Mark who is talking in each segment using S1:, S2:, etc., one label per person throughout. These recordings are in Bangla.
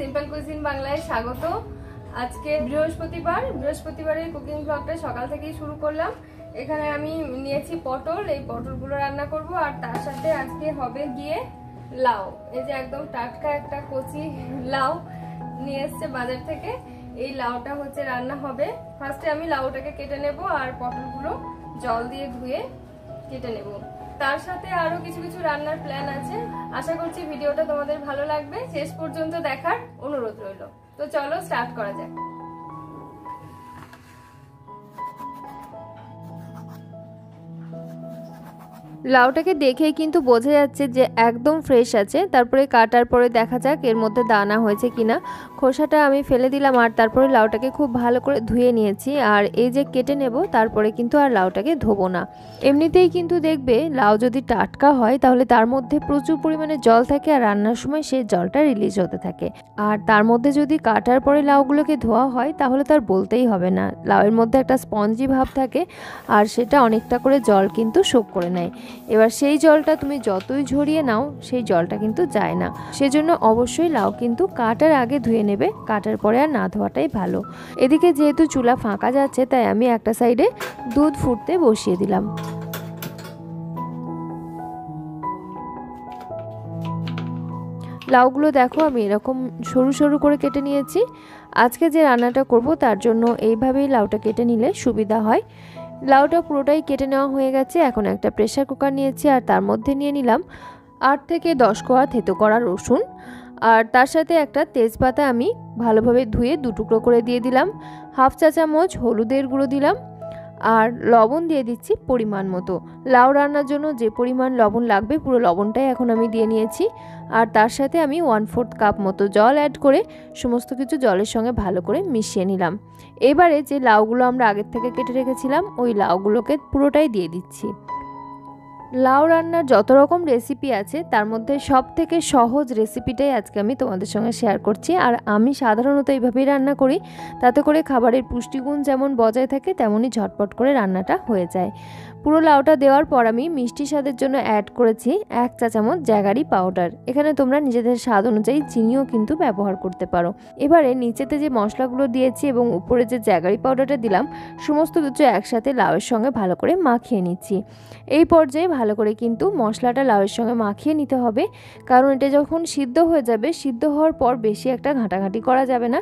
S1: সিম্পল কুইজিন বাংলায় স্বাগত। আজকে বৃহস্পতিবারের কুকিং ব্লগটা সকাল থেকেই শুরু করলাম। এখানে আমি নিয়েছি পটল, এই পটলগুলো রান্না করব আর তার সাথে আজকে হবে গিয়ে লাউ। এই যে একদম টাটকা একটা কচি লাউ নিয়ে এসছে বাজার থেকে, এই লাউটা হচ্ছে রান্না হবে। ফার্স্টে আমি লাউটাকে কেটে নেব আর পটলগুলো জল দিয়ে ধুয়ে কেটে নেব। তার সাথে আরো কিছু কিছু রান্নার প্ল্যান আছে। আশা করছি ভিডিওটা তোমাদের ভালো লাগবে, শেষ পর্যন্ত দেখার অনুরোধ রইল। তো চলো স্টার্ট করা যাক। লাউটাকে দেখেই কিন্তু বোঝা যাচ্ছে যে একদম ফ্রেশ আছে। তারপরে কাটার পরে দেখা যাক এর মধ্যে দানা হয়েছে কিনা। খোসাটা আমি ফেলে দিলাম আর তারপরে লাউটাকে খুব ভালো করে ধুয়ে নিয়েছি। আর এই যে কেটে নেব, তারপরে কিন্তু আর লাউটাকে ধোবো না। এমনিতেই কিন্তু দেখবে লাউ যদি টাটকা হয় তাহলে তার মধ্যে প্রচুর পরিমাণে জল থাকে আর রান্নার সময় সেই জলটা রিলিজ হতে থাকে। আর তার মধ্যে যদি কাটার পরে লাউগুলোকে ধোয়া হয় তাহলে তার বলতেই হবে না, লাউয়ের মধ্যে একটা স্পঞ্জি ভাব থাকে আর সেটা অনেকটা করে জল কিন্তু শোক করে নেয়। এবার সেই জলটা তুমি যতই ঝরিয়ে নাও সেই জলটা কিন্তু যায় না। সেজন্য অবশ্যই লাউ কিন্তু কাটার আগে ধুয়ে নেবে, কাটার পরে আর না ধোয়াটাই ভালো। এদিকে যেহেতু চুলা ফাঁকা যাচ্ছে তাই আমি একটা সাইডে দুধ ফুটতে বসিয়ে দিলাম। লাউগুলো দেখো আমি এরকম সরু সরু করে কেটে নিয়েছি। আজকে যে রান্নাটা করব তার জন্য এইভাবেই লাউটা কেটে নিলে সুবিধা হয়। লাউটা পুরোটাই কেটে নেওয়া হয়ে গেছে। এখন একটা প্রেসার কুকার নিয়েছি আর তার মধ্যে নিয়ে নিলাম 8 থেকে 10 কোয়া থেতো করা রসুন আর তার সাথে একটা তেজপাতা আমি ভালোভাবে ধুয়ে 2 টুকরো করে দিয়ে দিলাম। হাফ চা চামচ হলুদের গুঁড়ো দিলাম আর লবণ দিয়ে দিচ্ছি পরিমাণ মতো। লাউ রান্নার জন্য যে পরিমাণ লবণ লাগবে পুরো লবণটাই এখন আমি দিয়ে নিয়েছি। আর তার সাথে আমি 1/4 কাপ মতো জল অ্যাড করে সমস্ত কিছু জলের সঙ্গে ভালো করে মিশিয়ে নিলাম। এবারে যে লাউগুলো আমরা আগের থেকে কেটে রেখেছিলাম ওই লাউগুলোকে পুরোটাই দিয়ে দিচ্ছি। লাউ রান্নার যত রকম রেসিপি আছে তার মধ্যে সব থেকে সহজ রেসিপিটাই আজকে আমি তোমাদের সঙ্গে শেয়ার করছি। আর আমি সাধারণত এইভাবেই রান্না করি, তাতে করে খাবারের পুষ্টিগুণ যেমন বজায় থাকে তেমনই ঝটপট করে রান্নাটা হয়ে যায়। পুরো লাউটা দেওয়ার পর আমি মিষ্টি স্বাদের জন্য অ্যাড করেছি 1 চা চামচ জ্যাগারি পাউডার। এখানে তোমরা নিজেদের স্বাদ অনুযায়ী চিনিও কিন্তু ব্যবহার করতে পারো। এবারে নিচেতে যে মশলাগুলো দিয়েছি এবং উপরে যে জ্যাগারি পাউডারটা দিলাম সমস্ত কিছু একসাথে লাউয়ের সঙ্গে ভালো করে মাখিয়ে নিচ্ছি। এই পর্যায়ে ভালো করে কিন্তু মশলাটা লাউয়ের সঙ্গে মাখিয়ে নিতে হবে, কারণ এটা যখন সিদ্ধ হয়ে যাবে, সিদ্ধ হওয়ার পর বেশি একটা ঘাঁটাঘাঁটি করা যাবে না,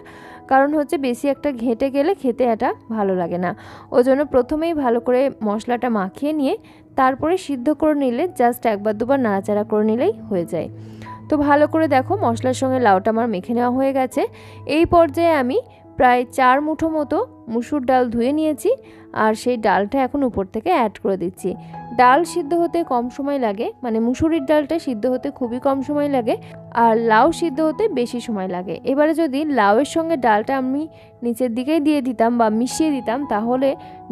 S1: কারণ হচ্ছে বেশি একটা ঘেঁটে গেলে খেতে এটা ভালো লাগে না। ওই জন্য প্রথমেই ভালো করে মশলাটা মাখিয়ে নিয়ে তারপরে সিদ্ধ করে নিলে জাস্ট একবার দুবার নাড়াচাড়া করে নিলেই হয়ে যায়। তো ভালো করে দেখো মশলার সঙ্গে লাউটা আমার মেখে নেওয়া হয়ে গেছে। এই পর্যায়ে আমি প্রায় 4 মুঠো মতো মুসুর ডাল ধুয়ে নিয়েছি আর সেই ডালটা এখন উপর থেকে অ্যাড করে দিচ্ছি। ডাল সিদ্ধ হতে কম সময় লাগে, মানে মুসুরির ডালটা সিদ্ধ হতে খুবই কম সময় লাগে আর লাউ সিদ্ধ হতে বেশি সময় লাগে। এবারে যদি লাউয়ের সঙ্গে ডালটা আমি নিচের দিকেই দিয়ে দিতাম বা মিশিয়ে দিতাম তাহলে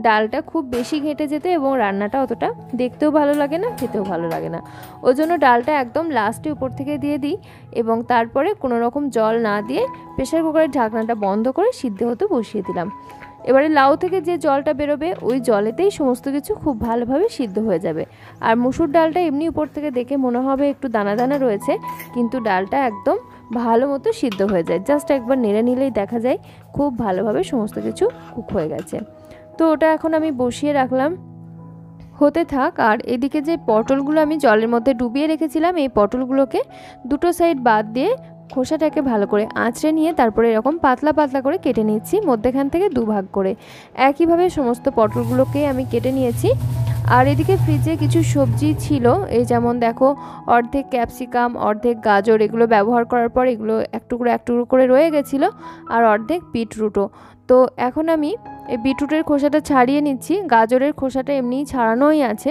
S1: ডালটা খুব বেশি ঘেঁটে যেত এবং রান্নাটা অতটা দেখতেও ভালো লাগে না, খেতেও ভালো লাগে না। ওই জন্য ডালটা একদম লাস্টে উপর থেকে দিয়ে দিই এবং তারপরে কোনো রকম জল না দিয়ে প্রেসার কুকারের ঢাকনাটা বন্ধ করে সিদ্ধ হতে বসিয়ে দিলাম। এবারে লাউ থেকে যে জলটা বেরোবে ওই জলেতেই সমস্ত কিছু খুব ভালোভাবে সিদ্ধ হয়ে যাবে। আর মুসুর ডালটা এমনি উপর থেকে দেখে মনে হবে একটু দানা দানা রয়েছে, কিন্তু ডালটা একদম ভালো মতো সিদ্ধ হয়ে যায়। জাস্ট একবার নেড়ে নিলেই দেখা যায় খুব ভালোভাবে সমস্ত কিছু কুক হয়ে গেছে। তো ওটা এখন আমি বসিয়ে রাখলাম হতে থাক। আর এদিকে যে পটলগুলো আমি জলের মধ্যে ডুবিয়ে রেখেছিলাম এই পটলগুলোকে দুটো সাইড বাদ দিয়ে খোসাটাকে ভালো করে আঁচড়ে নিয়ে তারপরে এরকম পাতলা পাতলা করে কেটে নিচ্ছি, মধ্যেখান থেকে 2 ভাগ করে। একইভাবে সমস্ত পটলগুলোকে আমি কেটে নিয়েছি। আর এদিকে ফ্রিজে কিছু সবজি ছিল, এই যেমন দেখো অর্ধেক ক্যাপসিকাম, অর্ধেক গাজর, এগুলো ব্যবহার করার পর এগুলো এক টুকরো করে রয়ে গেছিলো, আর অর্ধেক বিটরুটও। তো এখন আমি এই বিটরুটের খোসাটা ছাড়িয়ে নিচ্ছি। গাজরের খোসাটা এমনিই ছাড়ানোই আছে,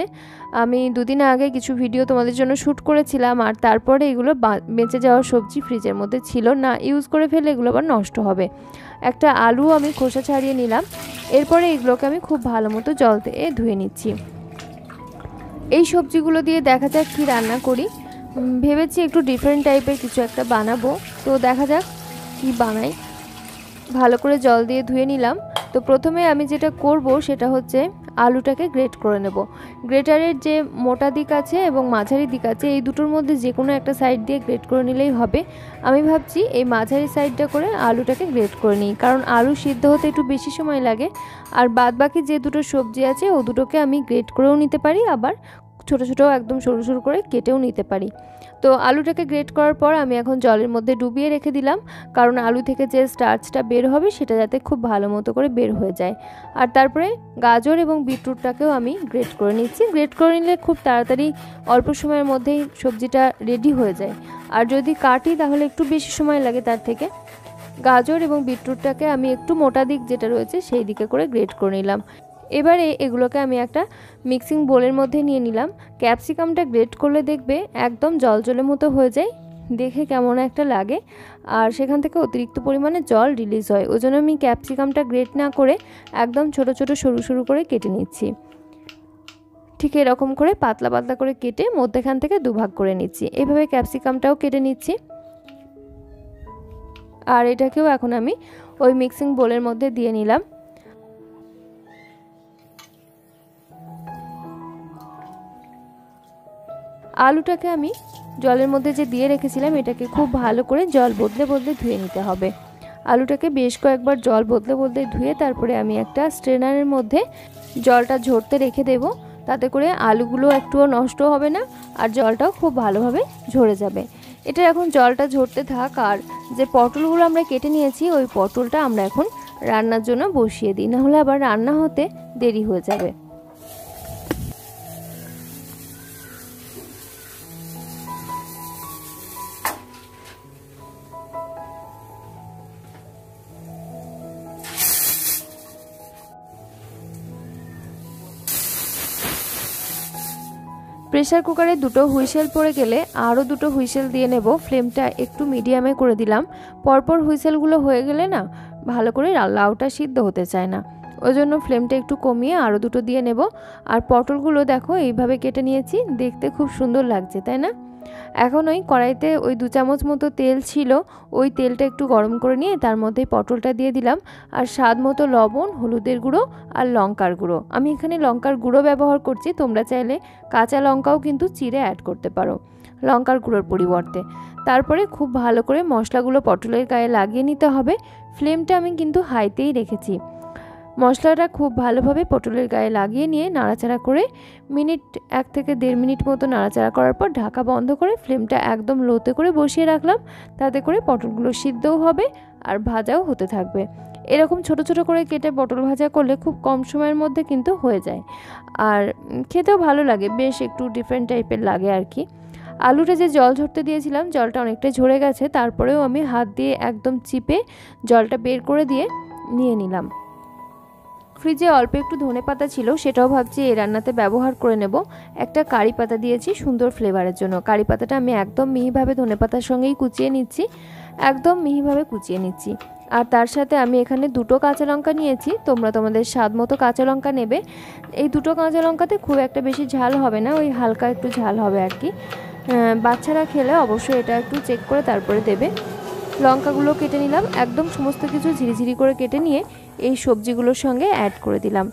S1: আমি 2 দিন আগে কিছু ভিডিও তোমাদের জন্য শ্যুট করেছিলাম। আর তারপরে এগুলো বেঁচে যাওয়া সবজি ফ্রিজের মধ্যে ছিল না, ইউজ করে ফেলে এগুলো আবার নষ্ট হবে। একটা আলু আমি খোসা ছাড়িয়ে নিলাম। এরপরে এগুলোকে আমি খুব ভালো মতো জল দিয়ে ধুয়ে নিচ্ছি। এই সবজিগুলো দিয়ে দেখা যাক কী রান্না করি। ভেবেছি একটু ডিফারেন্ট টাইপের কিছু একটা বানাবো, তো দেখা যাক কি বানাই। ভালো করে জল দিয়ে ধুয়ে নিলাম তো প্রথমে আমি যেটা করব সেটা হচ্ছে আলুটাকে গ্রেট করে নেব। গ্রেটারের যে মোটা দিক আছে এবং মাঝারি দিক আছে এই দুটোর মধ্যে যে কোনো একটা সাইড দিয়ে গ্রেট করে নিলেই হবে। আমি ভাবছি এই মাঝারি সাইডটা করে আলুটাকে গ্রেট করে নিই, কারণ আলু সিদ্ধ হতে একটু বেশি সময় লাগে। আর বাদ বাকি যে দুটো সবজি আছে ও দুটোকে আমি গ্রেট করেও নিতে পারি, আবার ছোটো ছোটো একদম সরু সরু করে কেটেও নিতে পারি। তো আলুটাকে গ্রেট করার পর আমি এখন জলের মধ্যে ডুবিয়ে রেখে দিলাম, কারণ আলু থেকে যে স্টার্চটা বের হবে সেটা যাতে খুব ভালো মতো করে বের হয়ে যায়। আর তারপরে গাজর এবং বিটরুটটাকেও আমি গ্রেট করে নিচ্ছি। গ্রেট করে নিলে খুব তাড়াতাড়ি অল্প সময়ের মধ্যেই সবজিটা রেডি হয়ে যায়। আর যদি কাটি তাহলে একটু বেশি সময় লাগে তার থেকে। গাজর এবং বিটরুটটাকে আমি একটু মোটা দিক যেটা রয়েছে সেই দিকে করে গ্রেট করে নিলাম। এবারে এগুলোকে আমি একটা মিক্সিং বোলের মধ্যে নিয়ে নিলাম। ক্যাপসিকামটা গ্রেট করলে দেখবে একদম জলজলের মতো হয়ে যায়, দেখে কেমন একটা লাগে, আর সেখান থেকে অতিরিক্ত পরিমাণে জল রিলিজ হয়। ওই জন্য আমি ক্যাপসিকামটা গ্রেট না করে একদম ছোট ছোট সরু সরু করে কেটে নিচ্ছি। ঠিক এরকম করে পাতলা পাতলা করে কেটে মধ্যেখান থেকে দুভাগ করে নিচ্ছি। এভাবে ক্যাপসিকামটাও কেটে নিচ্ছি। আর এটাকেও এখন আমি ওই মিক্সিং বোলের মধ্যে দিয়ে নিলাম। আলুটাকে আমি জলের মধ্যে যে দিয়ে রেখেছিলাম এটাকে খুব ভালো করে জল বদলে বদলে ধুয়ে নিতে হবে। আলুটাকে বেশ কয়েকবার জল বদলে বদলে ধুয়ে তারপরে আমি একটা স্ট্রেনারের মধ্যে জলটা ঝরতে রেখে দেব, তাতে করে আলুগুলো একটুও নষ্ট হবে না আর জলটাও খুব ভালোভাবে ঝরে যাবে। এটা এখন জলটা ঝরতে থাক। আর যে পটলগুলো আমরা কেটে নিয়েছি ওই পটলটা আমরা এখন রান্নার জন্য বসিয়ে দিই, নাহলে আবার রান্না হতে দেরি হয়ে যাবে। প্রেসার কুকারে দুটো হুইসেল পড়ে গেলে আরও দুটো হুইসেল দিয়ে নেব। ফ্লেমটা একটু মিডিয়ামে করে দিলাম। পরপর হুইসেলগুলো হয়ে গেলে না ভালো করে লাউটা সিদ্ধ হতে চায় না, ওই জন্য ফ্লেমটা একটু কমিয়ে আরও দুটো দিয়ে নেব। আর পটলগুলো দেখো এইভাবে কেটে নিয়েছি, দেখতে খুব সুন্দর লাগছে তাই না? এখন ওই কড়াইতে ওই 2 চামচ মতো তেল ছিল, ওই তেলটা একটু গরম করে নিয়ে তার মধ্যে পটলটা দিয়ে দিলাম। আর স্বাদ মতো লবণ, হলুদের গুঁড়ো আর লঙ্কার গুঁড়ো। আমি এখানে লঙ্কার গুঁড়ো ব্যবহার করছি, তোমরা চাইলে কাঁচা লঙ্কাও কিন্তু চিড়ে অ্যাড করতে পারো লঙ্কার গুঁড়োর পরিবর্তে। তারপরে খুব ভালো করে মশলাগুলো পটলের গায়ে লাগিয়ে নিতে হবে। ফ্লেমটা আমি কিন্তু হাইতেই রেখেছি। মশলাটা খুব ভালোভাবে পটলের গায়ে লাগিয়ে নিয়ে নাড়াচাড়া করে 1 থেকে 1.5 মিনিট মতো নাড়াচাড়া করার পর ঢাকা বন্ধ করে ফ্লেমটা একদম লোতে করে বসিয়ে রাখলাম। তাতে করে পটলগুলো সিদ্ধও হবে আর ভাজাও হতে থাকবে। এরকম ছোট ছোট করে কেটে পটল ভাজা করলে খুব কম সময়ের মধ্যে কিন্তু হয়ে যায়, আর খেতেও ভালো লাগে, বেশ একটু ডিফারেন্ট টাইপের লাগে আর কি। আলুটা যে জল ঝরতে দিয়েছিলাম জলটা অনেকটা ঝরে গেছে, তারপরেও আমি হাত দিয়ে একদম চিপে জলটা বের করে দিয়ে নিয়ে নিলাম। ফ্রিজে অল্প একটু ধনেপাতা ছিল, সেটাও ভাবছি এই রান্নাতে ব্যবহার করে নেব। একটা কারি পাতা দিয়েছি সুন্দর ফ্লেভারের জন্য। কারি পাতাটা আমি একদম মিহিভাবে ধনেপাতার সঙ্গেই কুচিয়ে নিচ্ছি, একদম মিহিভাবে কুচিয়ে নিচ্ছি। আর তার সাথে আমি এখানে 2টো কাঁচা লঙ্কা নিয়েছি, তোমরা তোমাদের স্বাদ মতো কাঁচা লঙ্কা নেবে। এই 2টো কাঁচা লঙ্কাতে খুব একটা বেশি ঝাল হবে না, ওই হালকা একটু ঝাল হবে আর কি। বাচ্চারা খেলে অবশ্যই এটা একটু চেক করে তারপরে দেবে। লঙ্কাগুলো কেটে নিলাম, একদম সমস্ত কিছু ঝিরিঝিরি করে কেটে নিয়ে এই সবজিগুলোর সঙ্গে অ্যাড করে দিলাম।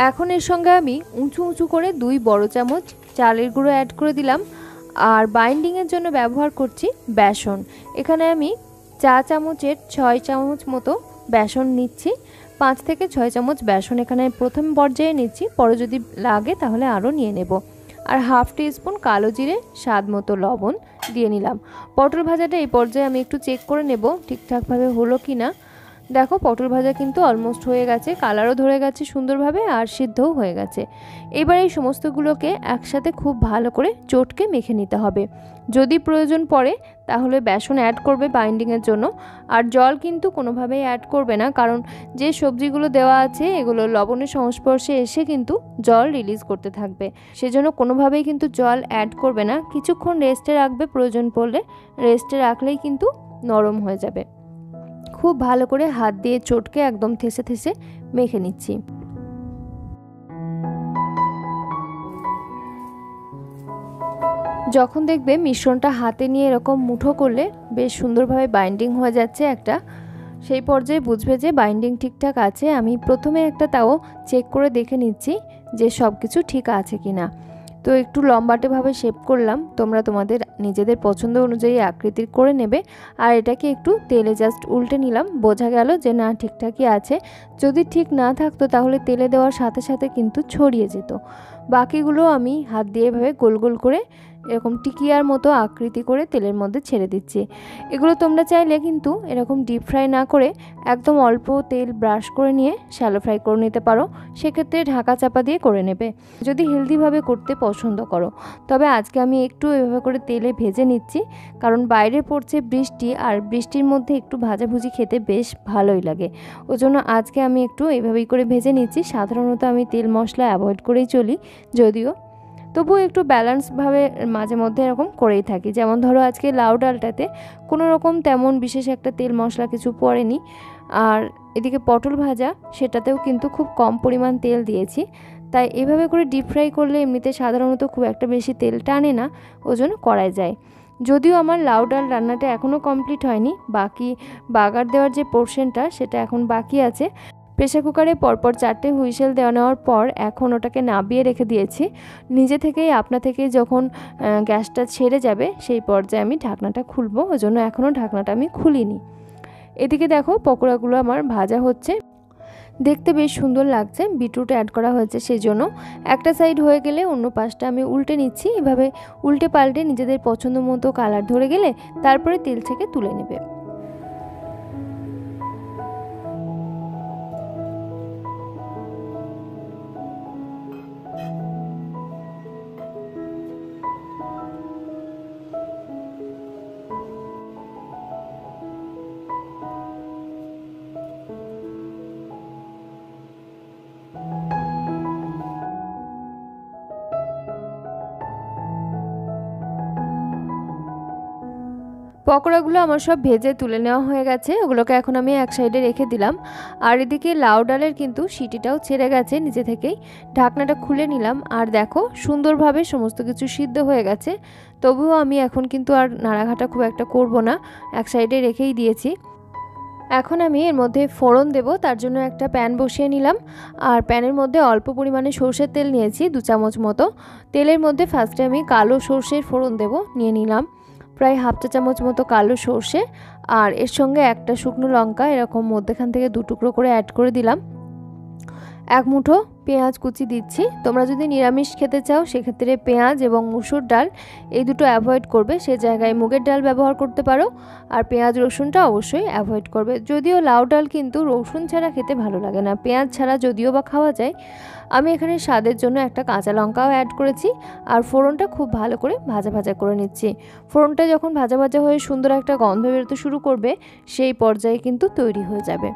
S1: এখন এর সঙ্গে আমি উঁচু উঁচু করে 2 বড় চামচ চালের গুঁড়ো অ্যাড করে দিলাম। আর বাইন্ডিংয়ের জন্য ব্যবহার করছি বেসন। এখানে আমি চা চামচের 6 চামচ মতো বেসন নিচ্ছি। 5 থেকে 6 চামচ বেসন এখানে প্রথম পর্যায়ে নিচ্ছি, পরে যদি লাগে তাহলে আরও নিয়ে নেব। আর হাফ টিস্পুন কালো জিরে, স্বাদ মতো লবণ দিয়ে নিলাম। পটল ভাজাটা এই পর্যায়ে আমি একটু চেক করে নেব ঠিকঠাকভাবে হলো কি না। দেখো পটল ভাজা কিন্তু অলমোস্ট হয়ে গেছে, কালারও ধরে গেছে সুন্দরভাবে আর সিদ্ধও হয়ে গেছে। এবার এই সমস্তগুলোকে একসাথে খুব ভালো করে চটকে মেখে নিতে হবে। যদি প্রয়োজন পড়ে তাহলে বেসন অ্যাড করবে বাইন্ডিংয়ের জন্য, আর জল কিন্তু কোনোভাবেই অ্যাড করবে না, কারণ যে সবজিগুলো দেওয়া আছে এগুলো লবণের সংস্পর্শে এসে কিন্তু জল রিলিজ করতে থাকবে, সেজন্য কোনোভাবেই কিন্তু জল অ্যাড করবে না। কিছুক্ষণ রেস্টে রাখবে, প্রয়োজন পড়লে রেস্টে রাখলেই কিন্তু নরম হয়ে যাবে। খুব ভালো করে হাত দিয়ে চটকে একদম থেসে থেসে মেখে নিচ্ছি। যখন দেখবে মিশ্রণটা হাতে নিয়ে এরকম মুঠো করলে বেশ সুন্দরভাবে বাইন্ডিং হয়ে যাচ্ছে একটা, সেই পর্যায়ে বুঝবে যে বাইন্ডিং ঠিকঠাক আছে। আমি প্রথমে একটা তাও চেক করে দেখে নিচ্ছি যে সব কিছু ঠিক আছে কি না। তো একটু লম্বাটেভাবে শেপ করলাম, তোমরা তোমাদের নিজেদের পছন্দ অনুযায়ী আকৃতির করে নেবে। আর এটাকে একটু তেলে জাস্ট উল্টে নিলাম, বোঝা গেল যে না ঠিকঠাকই আছে। যদি ঠিক না থাকতো তাহলে তেলে দেওয়ার সাথে সাথে কিন্তু ছড়িয়ে যেত। বাকিগুলো আমি হাত দিয়ে এভাবে গোল গোল করে এরকম টিকিয়ার মতো আকৃতি করে তেলের মধ্যে ছেড়ে দিচ্ছি। এগুলো তোমরা চাইলে কিন্তু এরকম ডিপ ফ্রাই না করে একদম অল্প তেল ব্রাশ করে নিয়ে শ্যালো ফ্রাই করে নিতে পারো। সেক্ষেত্রে ঢাকা চাপা দিয়ে করে নেবে যদি হেলদিভাবে করতে পছন্দ করো। তবে আজকে আমি একটু এভাবে করে তেলে ভেজে নিচ্ছি, কারণ বাইরে পড়ছে বৃষ্টি, আর বৃষ্টির মধ্যে একটু ভাজাভুজি খেতে বেশ ভালোই লাগে। ওই জন্য আজকে আমি একটু এইভাবেই করে ভেজে নিচ্ছি। সাধারণত আমি তেল মশলা অ্যাভয়েড করেই চলি, যদিও তবুও একটু ব্যালেন্সভাবে মাঝে মধ্যে এরকম করেই থাকি। যেমন ধরো আজকে লাউ ডালটাতে কোনো রকম তেমন বিশেষ একটা তেল মশলা কিছু পড়েনি। আর এদিকে পটল ভাজা, সেটাতেও কিন্তু খুব কম পরিমাণ তেল দিয়েছি। তাই এভাবে করে ডিপ ফ্রাই করলে এমনিতে সাধারণত খুব একটা বেশি তেল টানে না, ওই জন্য করাই যায়। যদিও আমার লাউ ডাল রান্নাটা এখনও কমপ্লিট হয়নি, বাকি বাগার দেওয়ার যে পোর্শনটা সেটা এখন বাকি আছে। প্রেসার কুকারে পরপর 4টে হুইসেল দেওয়া নেওয়ার পর এখন ওটাকে নাবিয়ে রেখে দিয়েছি। নিজে থেকেই আপনা থেকে যখন গ্যাসটা ছেড়ে যাবে সেই পর্যায়ে আমি ঢাকনাটা খুলবো, ওই জন্য এখনও ঢাকনাটা আমি খুলিনি। এদিকে দেখো পকোড়াগুলো আমার ভাজা হচ্ছে, দেখতে বেশ সুন্দর লাগছে। বিটরুট অ্যাড করা হয়েছে সেই জন্য। একটা সাইড হয়ে গেলে অন্য পাশটা আমি উল্টে নিচ্ছি। এভাবে উল্টে পাল্টে নিজেদের পছন্দ মতো কালার ধরে গেলে তারপরে তেল থেকে তুলে নেবে। পকোড়াগুলো আমার সব ভেজে তুলে নেওয়া হয়ে গেছে, ওগুলোকে এখন আমি এক সাইডে রেখে দিলাম। আর এদিকে লাউ ডালের কিন্তু সিটিটাও ছেড়ে গেছে নিজে থেকেই। ঢাকনাটা খুলে নিলাম, আর দেখো সুন্দরভাবে সমস্ত কিছু সিদ্ধ হয়ে গেছে। তবুও আমি এখন কিন্তু আর নাড়াঘাটা খুব একটা করব না, এক সাইডে রেখেই দিয়েছি। এখন আমি এর মধ্যে ফোড়ন দেব, তার জন্য একটা প্যান বসিয়ে নিলাম। আর প্যানের মধ্যে অল্প পরিমাণে সর্ষের তেল নিয়েছি, 2 চামচ মতো। তেলের মধ্যে ফার্স্টে আমি কালো সর্ষের ফোড়ন দেব, নিয়ে নিলাম প্রায় 1/2 চা চামচ মতো কালো সর্ষে। আর এর সঙ্গে একটা শুকনো লঙ্কা এরকম মধ্যখান থেকে 2 টুকরো করে অ্যাড করে দিলাম। 1 মুঠো পেঁয়াজ কুচি দিচ্ছি। তোমরা যদি নিরামিষ খেতে চাও সেক্ষেত্রে পেঁয়াজ এবং মুসুর ডাল এই দুটো অ্যাভয়েড করবে, সে জায়গায় মুগের ডাল ব্যবহার করতে পারো। আর পেঁয়াজ রসুনটা অবশ্যই অ্যাভয়েড করবে। যদিও লাউ ডাল কিন্তু রসুন ছাড়া খেতে ভালো লাগে না, পেঁয়াজ ছাড়া যদিও বা খাওয়া যায়। আমি এখানে স্বাদের জন্য একটা কাঁচা লঙ্কাও অ্যাড করেছি। আর ফোড়নটা খুব ভালো করে ভাজা ভাজা করে নিচ্ছি। ফোড়নটা যখন ভাজা ভাজা হয়ে সুন্দর একটা গন্ধ বেরোতে শুরু করবে সেই পর্যায়ে কিন্তু তৈরি হয়ে যাবে।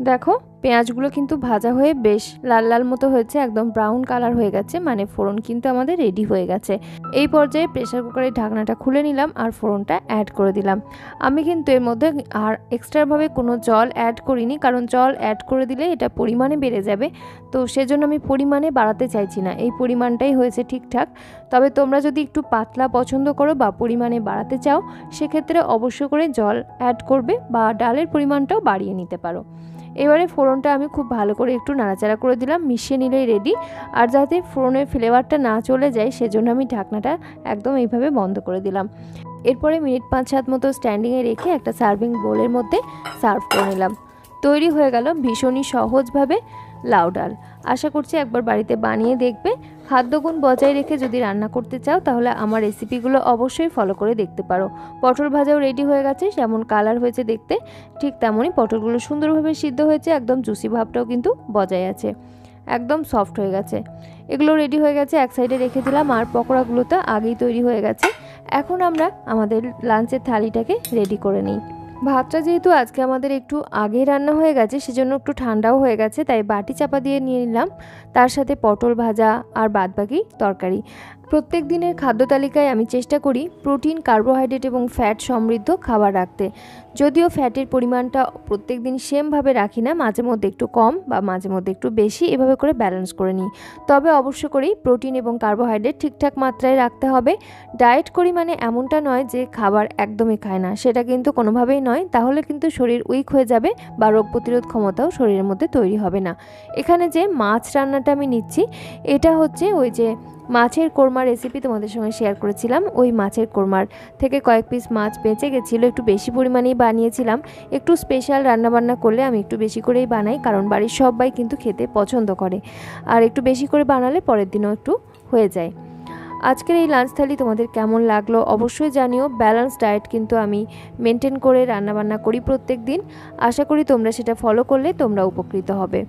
S1: দেখো পেঁয়াজগুলো কিন্তু ভাজা হয়ে বেশ লাল লাল মতো হয়েছে, একদম ব্রাউন কালার হয়ে গেছে, মানে ফোড়ন কিন্তু আমাদের রেডি হয়ে গেছে। এই পর্যায়ে প্রেসার কুকারের ঢাকনাটা খুলে নিলাম আর ফোড়নটা অ্যাড করে দিলাম। আমি কিন্তু এর মধ্যে আর এক্সট্রাভাবে কোনো জল অ্যাড করিনি, কারণ জল অ্যাড করে দিলে এটা পরিমাণে বেড়ে যাবে। তো সেজন্য আমি পরিমাণে বাড়াতে চাইছি না, এই পরিমাণটাই হয়েছে ঠিকঠাক। তবে তোমরা যদি একটু পাতলা পছন্দ করো বা পরিমাণে বাড়াতে চাও সেক্ষেত্রে অবশ্য করে জল অ্যাড করবে বা ডালের পরিমাণটাও বাড়িয়ে নিতে পারো। এবারে ফোড়নটা আমি খুব ভালো করে একটু নাড়াচাড়া করে দিলাম, মিশিয়ে নিলেই রেডি। আর যাতে ফোড়নের ফ্লেভারটা না চলে যায় সেজন্য আমি ঢাকনাটা একদম এইভাবে বন্ধ করে দিলাম। এরপরে মিনিট 5-7 মতো স্ট্যান্ডিংয়ে রেখে একটা সার্ভিং বোলের মধ্যে সার্ভ করে নিলাম। তৈরি হয়ে গেল ভীষণই সহজভাবে লাউ ডাল। আশা করছি একবার বাড়িতে বানিয়ে দেখবে। খাদ্যগুণ বজায় রেখে যদি রান্না করতে চাও তাহলে আমার রেসিপিগুলো অবশ্যই ফলো করে দেখতে পারো। পটল ভাজাও রেডি হয়ে গেছে, যেমন কালার হয়েছে দেখতে ঠিক তেমনই পটলগুলো সুন্দরভাবে সিদ্ধ হয়েছে, একদম জুসি ভাবটাও কিন্তু বজায় আছে, একদম সফট হয়ে গেছে। এগুলো রেডি হয়ে গেছে, এক সাইডে রেখে দিলাম। আর পকোড়াগুলো তো আগেই তৈরি হয়ে গেছে। এখন আমরা আমাদের লাঞ্চের থালিটাকে রেডি করে নিই। ভাতটা যেহেতু আজকে আমাদের একটু আগেই রান্না হয়ে গেছে সেজন্য একটু ঠান্ডাও হয়ে গেছে, তাই বাটি চাপা দিয়ে নিয়ে নিলাম। তার সাথে পটল ভাজা আর বাদবাকি তরকারি। প্রত্যেক দিনের খাদ্য তালিকায় আমি চেষ্টা করি প্রোটিন, কার্বোহাইড্রেট এবং ফ্যাট সমৃদ্ধ খাবার রাখতে। যদিও ফ্যাটের পরিমাণটা প্রত্যেক দিন সেমভাবে রাখি না, মাঝে মধ্যে একটু কম বা মাঝে মধ্যে একটু বেশি, এভাবে করে ব্যালেন্স করে নিই। তবে অবশ্য করেই প্রোটিন এবং কার্বোহাইড্রেট ঠিকঠাক মাত্রায় রাখতে হবে। ডায়েট করি মানে এমনটা নয় যে খাবার একদমই খায় না, সেটা কিন্তু কোনোভাবেই নয়। তাহলে কিন্তু শরীর উইক হয়ে যাবে বা রোগ প্রতিরোধ ক্ষমতাও শরীরের মধ্যে তৈরি হবে না। এখানে যে মাছ রান্নাটা আমি নিচ্ছি, এটা হচ্ছে ওই যে মাছের কোরমা রেসিপি তোমাদের সঙ্গে শেয়ার করেছিলাম, ওই মাছের কোরমার থেকে কয়েক পিস মাছ বেঁচে গেছিলো, একটু বেশি পরিমাণেই বানিয়েছিলাম। একটু স্পেশাল রান্নাবান্না করলে আমি একটু বেশি করেই বানাই, কারণ বাড়ির সবাই কিন্তু খেতে পছন্দ করে, আর একটু বেশি করে বানালে পরের দিনও একটু হয়ে যায়। আজকের এই লাঞ্চ থালি তোমাদের কেমন লাগলো অবশ্যই জানিও। ব্যালেন্স ডায়েট কিন্তু আমি মেনটেন করে রান্নাবান্না করি প্রত্যেক দিন। আশা করি তোমরা সেটা ফলো করলে তোমরা উপকৃত হবে।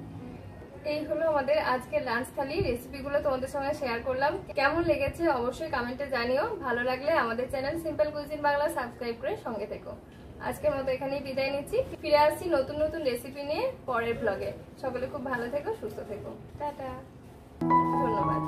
S1: এই হলো আমাদের আজকের লাঞ্চ থালি, রেসিপিগুলো তোমাদের সঙ্গে শেয়ার করলাম। কেমন লেগেছে অবশ্যই কমেন্টে জানিও। ভালো লাগলে আমাদের channel simple cuisine Bangla subscribe করে সঙ্গে থেকো। আজকের মতো এখানেই বিদায় নিচ্ছি। ফিরে আসছি নতুন নতুন রেসিপি নিয়ে পরের ব্লগে। সকলে খুব ভালো থেকো, সুস্থ থেকো। টাটা, ধন্যবাদ।